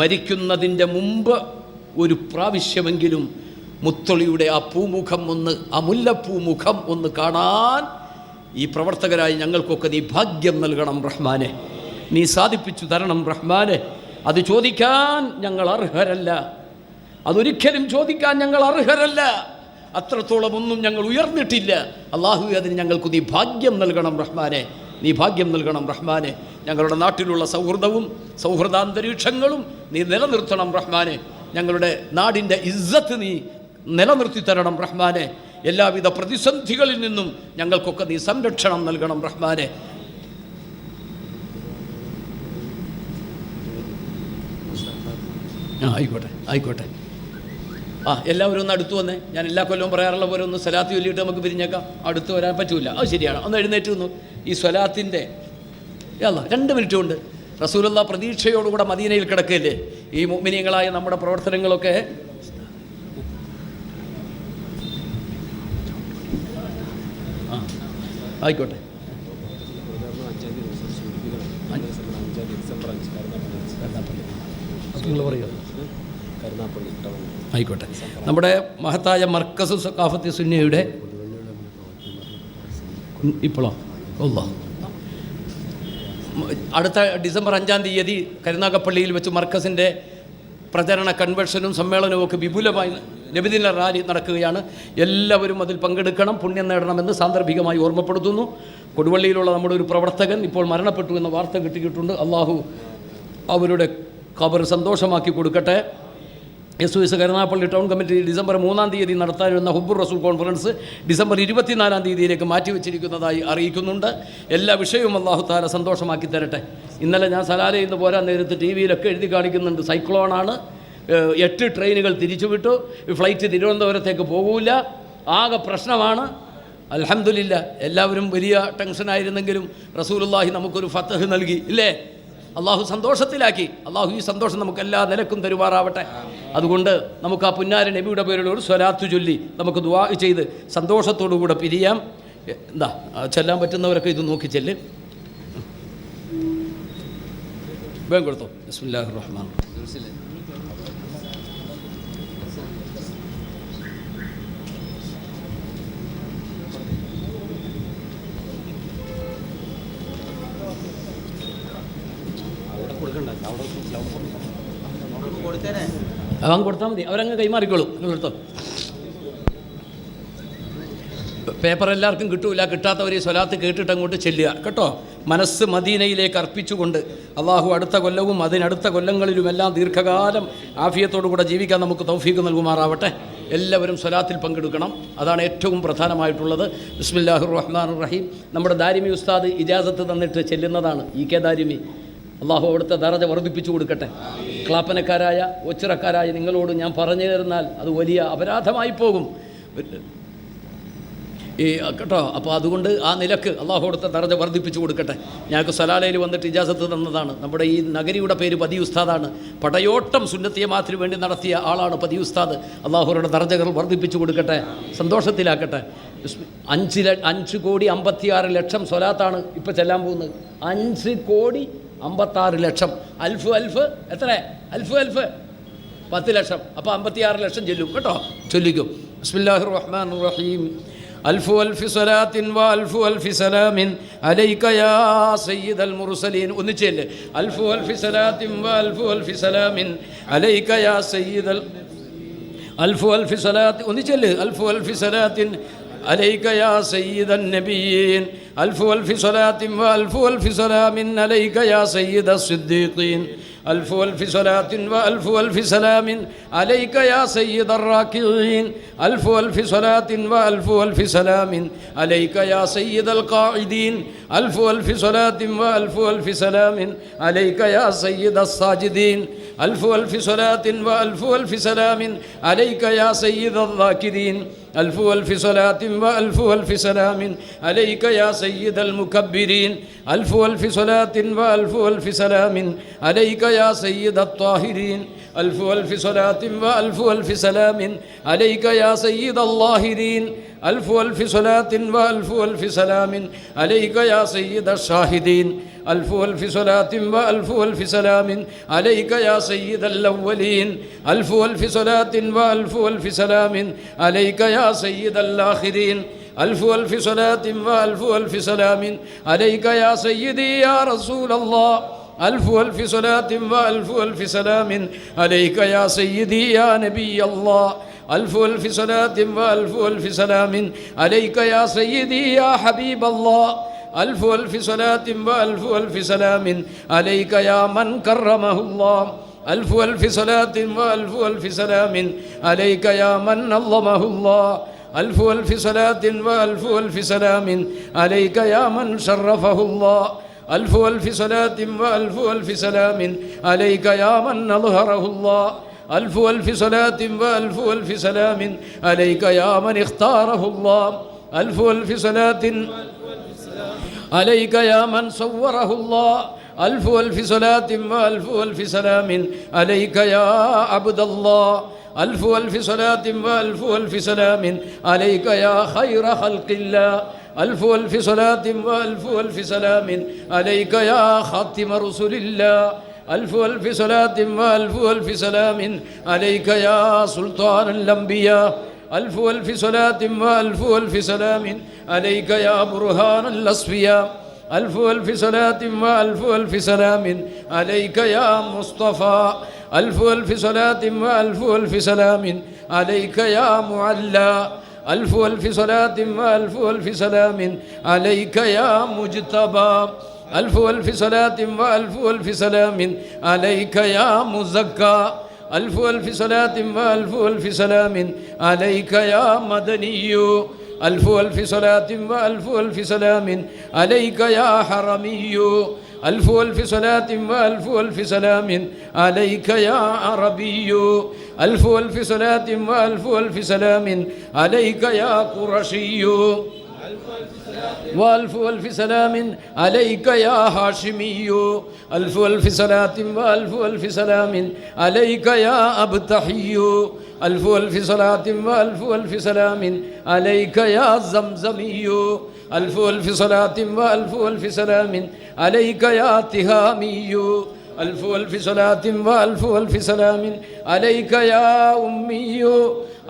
മരിക്കുന്നതിൻ്റെ മുമ്പ് ഒരു പ്രാവശ്യമെങ്കിലും മുത്തളിയുടെ ആ പൂമുഖം ഒന്ന്, ആ മുല്ലപ്പൂമുഖം ഒന്ന് കാണാൻ ഈ പ്രവർത്തകരായി ഞങ്ങൾക്കൊക്കെ നീ ഭാഗ്യം നൽകണം റഹ്മാനെ, നീ സാധിപ്പിച്ചു തരണം റഹ്മാനെ. അത് ചോദിക്കാൻ ഞങ്ങൾ അർഹരല്ല, അതൊരിക്കലും ചോദിക്കാൻ ഞങ്ങൾ അർഹരല്ല. അത്രത്തോളം ഒന്നും ഞങ്ങൾ ഉയർന്നിട്ടില്ല. അള്ളാഹു അതിന് ഞങ്ങൾക്ക് നീ ഭാഗ്യം നൽകണം റഹ്മാനെ, നീ ഭാഗ്യം നൽകണം റഹ്മാനെ. ഞങ്ങളുടെ നാട്ടിലുള്ള സൗഹൃദവും സൗഹൃദാന്തരീക്ഷങ്ങളും നീ നിലനിർത്തണം റഹ്മാനെ. ഞങ്ങളുടെ നാടിൻ്റെ ഇസ്സത്ത് നീ നിലനിർത്തി തരണം റഹ്മാനെ. എല്ലാവിധ പ്രതിസന്ധികളിൽ നിന്നും ഞങ്ങൾക്കൊക്കെ നീ സംരക്ഷണം നൽകണം റഹ്മാനെ. ആയിക്കോട്ടെ ആയിക്കോട്ടെ. എല്ലാവരും ഒന്ന് അടുത്ത് വന്നേ. ഞാൻ എല്ലാ കൊല്ലവും പറയാറുള്ള പോലെ ഒന്ന് സ്വലാത്ത് ചൊല്ലിയിട്ട് നമുക്ക് പിരിഞ്ഞേക്കാം. അടുത്ത് വരാൻ പറ്റൂല, അത് ശരിയാണ്. ഒന്ന് എഴുന്നേറ്റ് വന്നു. ഈ സ്വലാത്തിൻ്റെ 2 മിനിറ്റ് കൊണ്ട് റസൂലുള്ള പ്രതീക്ഷയോടുകൂടെ മദീനയിൽ കിടക്കുകയല്ലേ. ഈ മുഅ്മിനീങ്ങളായ നമ്മുടെ പ്രവർത്തനങ്ങളൊക്കെ ആയിക്കോട്ടെ. ആയിക്കോട്ടെ. നമ്മുടെ മഹത്തായ മർക്കസ് സഖാഫത്തി സുന്നിയുടെ ഇപ്പോഴോ അടുത്ത ഡിസംബർ 5-ാം തീയതി കരുനാഗപ്പള്ളിയിൽ വെച്ച് മർക്കസിൻ്റെ പ്രചരണ കൺവെൻഷനും സമ്മേളനവും ഒക്കെ വിപുലമായി നബിദിന റാലി നടക്കുകയാണ്. എല്ലാവരും അതിൽ പങ്കെടുക്കണം, പുണ്യം നേടണമെന്ന് സാന്ദർഭികമായി ഓർമ്മപ്പെടുത്തുന്നു. കൊടുവള്ളിയിലുള്ള നമ്മുടെ ഒരു പ്രവർത്തകൻ ഇപ്പോൾ മരണപ്പെട്ടു എന്ന വാർത്ത കിട്ടിയിട്ടുണ്ട്. അള്ളാഹു അവരുടെ ഖബർ സന്തോഷമാക്കി കൊടുക്കട്ടെ. SOS Karunagappally town committee December 3-ാം തീയതി നടത്താനിരുന്ന ഹുബ്ബുർ റസൂൽ കോൺഫറൻസ് ഡിസംബർ 24-ാം തീയതിയിലേക്ക് മാറ്റിവെച്ചിരിക്കുന്നതായി അറിയിക്കുന്നുണ്ട്. എല്ലാ വിഷയവും അള്ളാഹു താല സന്തോഷമാക്കി തരട്ടെ. ഇന്നലെ ഞാൻ സലാലയിൽ നിന്ന് പോരാൻ നേരത്ത് TV-യിലൊക്കെ എഴുതി കാണിക്കുന്നുണ്ട്, സൈക്ലോണാണ്, 8 ട്രെയിനുകൾ തിരിച്ചുവിട്ടു, ഫ്ലൈറ്റ് തിരുവനന്തപുരത്തേക്ക് പോകില്ല, ആകെ പ്രശ്നമാണ്. അൽഹംദുലില്ലാ, എല്ലാവരും വലിയ ടെൻഷനായിരുന്നെങ്കിലും റസൂലുള്ളാഹി നമുക്കൊരു ഫതഹ് നൽകി ഇല്ലേ, അള്ളാഹു സന്തോഷത്തിലാക്കി. അള്ളാഹു ഈ സന്തോഷം നമുക്ക് എല്ലാ നിലക്കും തരുമാറാവട്ടെ. അതുകൊണ്ട് നമുക്ക് ആ പുന്നാര നബിയുടെ പേരിലുള്ള ഒരു സ്വലാത്ത് ചൊല്ലി നമുക്ക് ദുആ ചെയ്ത് സന്തോഷത്തോടുകൂടെ പിരിയാം. എന്താ ചെല്ലാൻ പറ്റുന്നവരൊക്കെ ഇത് നോക്കി ചെല്ല്. വേഗം കൊടുത്തോ. ബിസ്മില്ലാഹിർ റഹ്മാനിർ റഹീം. അവൻ കൊടുത്താൽ മതി, അവരങ്ങ് കൈമാറിക്കോളും. നിങ്ങൾ എടുത്തോ. പേപ്പർ എല്ലാവർക്കും കിട്ടൂല, കിട്ടാത്തവർ ഈ സ്വലാത്ത് കേട്ടിട്ട് അങ്ങോട്ട് ചെല്ലുക കേട്ടോ. മനസ്സ് മദീനയിലേക്ക് അർപ്പിച്ചുകൊണ്ട് അള്ളാഹു അടുത്ത കൊല്ലവും അതിനടുത്ത കൊല്ലങ്ങളിലുമെല്ലാം ദീർഘകാലം ആഫിയത്തോടുകൂടെ ജീവിക്കാൻ നമുക്ക് തൗഫീഖ് നൽകുമാറാവട്ടെ. എല്ലാവരും സ്വലാത്തിൽ പങ്കെടുക്കണം, അതാണ് ഏറ്റവും പ്രധാനമായിട്ടുള്ളത്. ബിസ്മില്ലാഹിർ റഹ്മാനിർ റഹീം. നമ്മുടെ ദാരിമി ഉസ്താദ് ഇജാസത്ത് തന്നിട്ട് ചെല്ലുന്നതാണ്. EK ദാരിമി, അള്ളാഹു അവിടുത്തെ ദറജ വർദ്ധിപ്പിച്ചു കൊടുക്കട്ടെ. ക്ലാപ്പനക്കാരായ ഒച്ചിറക്കാരായ നിങ്ങളോട് ഞാൻ പറഞ്ഞു തരുന്നാൽ അത് വലിയ അപരാധമായി പോകും കേട്ടോ. അപ്പോൾ അതുകൊണ്ട് ആ നിലക്ക് അള്ളാഹു അവിടുത്തെ ദറജ വർദ്ധിപ്പിച്ചു കൊടുക്കട്ടെ. ഞങ്ങൾക്ക് സലാലയിൽ വന്നിട്ട് ഇജാസത്ത് തന്നതാണ്. നമ്മുടെ ഈ നഗരിയുടെ പേര് പതി ഉസ്താദാണ്. പടയോട്ടം സുന്നത്തിയ മാത്രി വേണ്ടി നടത്തിയ ആളാണ് പതി ഉസ്താദ്. അള്ളാഹുരുടെ ദറജകൾ വർദ്ധിപ്പിച്ചു കൊടുക്കട്ടെ, സന്തോഷത്തിലാക്കട്ടെ. 5,56,00,000 സ്വലാത്താണ് ഇപ്പോൾ ചെല്ലാൻ പോകുന്നത്. 5,56,00,000. അൽഫ് എത്ര? അൽഫ് 10 ലക്ഷം. അപ്പോൾ 56,00,000 ചെല്ലും കേട്ടോ. ചൊല്ലിക്കും. ബിസ്മില്ലാഹിർ റഹ്മാനിർ റഹീം. അൽഫ് സ്വലാത്തിൻ വ അൽഫ് സലാമിൻ അലൈക യാ സയ്യിദൽ മുർസലീൻ. ഒന്നിച്ചല്ലേ. അൽഫ് സ്വലാത്തിൻ വ അൽഫ് സലാമിൻ അലൈക യാ സയ്യിദൽ അൽഫ് സ്വലാത്തി. ഒന്നിച്ചല്ലേ. അൽഫ് സ്വലാത്തിൻ عليك يا سيد النبيين ألف صلاة وألف سلام عليك يا سيد الصديقين ألف ألف صلاة وألف ألف سلام عليك يا سيد الراكعين ألف ألف صلاة وألف ألف سلام عليك يا سيد القاعدين ألف ألف صلاة وألف ألف سلام عليك يا سيد الساجدين ألف ألف صلاة وألف ألف سلام عليك يا سيد الذاكرين ألف ألف صلاة وألف ألف سلام عليك يا سيد المكبرين ألف ألف صلاة وألف ألف سلام عليك يا سيد الطاهرين ألف ألف صلاة وألف ألف سلام عليك يا سيد اللاهرين ألف ألف صلاة وألف ألف سلام عليك يا سيد الشاهدين ألف ألف صلاة وألف ألف سلام عليك يا سيد الأولين ألف ألف صلاة وألف ألف سلام عليك يا سيد الآخرين ألف ألف صلاة وألف ألف سلام عليك يا سيدي يا رسول الله ألف ألف صلاة وألف ألف سلام عليك يا سيدي يا نبي الله ألف ألف صلاة وألف ألف سلام عليك يا سيدي يا حبيب الله ألف ألف صلاة وألف ألف سلام عليك يا من كرمه الله ألف ألف صلاة وألف ألف سلام عليك يا من نظمه الله ألف ألف صلاة وألف ألف سلام عليك يا من شرفه الله ألف ألف صلاة وألف ألف سلام عليك يا من أظهره الله ألف ألف صلاة وألف ألف سلام عليك يا من اختاره الله ألف ألف صلاة عليك يا من صوره الله ألف ألف صلاة وألف ألف سلام عليك يا عبد الله ألف ألف صلاة وألف ألف سلام عليك يا خير خلق الله ألف ألف صلاة وألف ألف سلام عليك يا خاتم رسل الله ألف ألف صلاة وألف ألف سلام عليك يا سلطان الأنبياء ألف ألف صلاة وألف ألف سلام عليك يا برهان الأصفياء ألف ألف صلاة وألف ألف سلام عليك يا مصطفى ألف ألف صلاة وألف ألف سلام عليك يا معلى ألف ألف صلاة وألف ألف سلام عليك يا مجتبى ألف ألف صلاة وألف ألف سلام عليك يا مزكى ألف ألف صلاة وألف ألف سلام عليك يا مدني ألف ألف صلاة وألف ألف سلام عليك يا حرمي ألف ألف صلاة وألف ألف سلام عليك يا عربي ألف ألف صلاة وألف ألف سلام عليك يا قرشي وألف ألف سلام عليك يا هاشمي ألف ألف صلاة وألف ألف سلام عليك يا أبتحي ألف ألف صلاة وألف ألف سلام عليك يا زمزمي ألف ألف صلاة وألف ألف سلام عليك يا تهامي ألف ألف صلاة وألف ألف سلام عليك يا أمي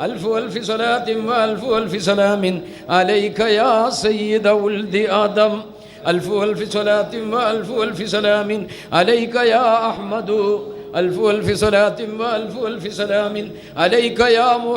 ألف ألف صلاة وألف ألف سلام عليك يا سيد ولد آدم ألف ألف صلاة وألف ألف سلام عليك يا أحمد ألف ألف صلاة وألف ألف سلام عليك يا محمد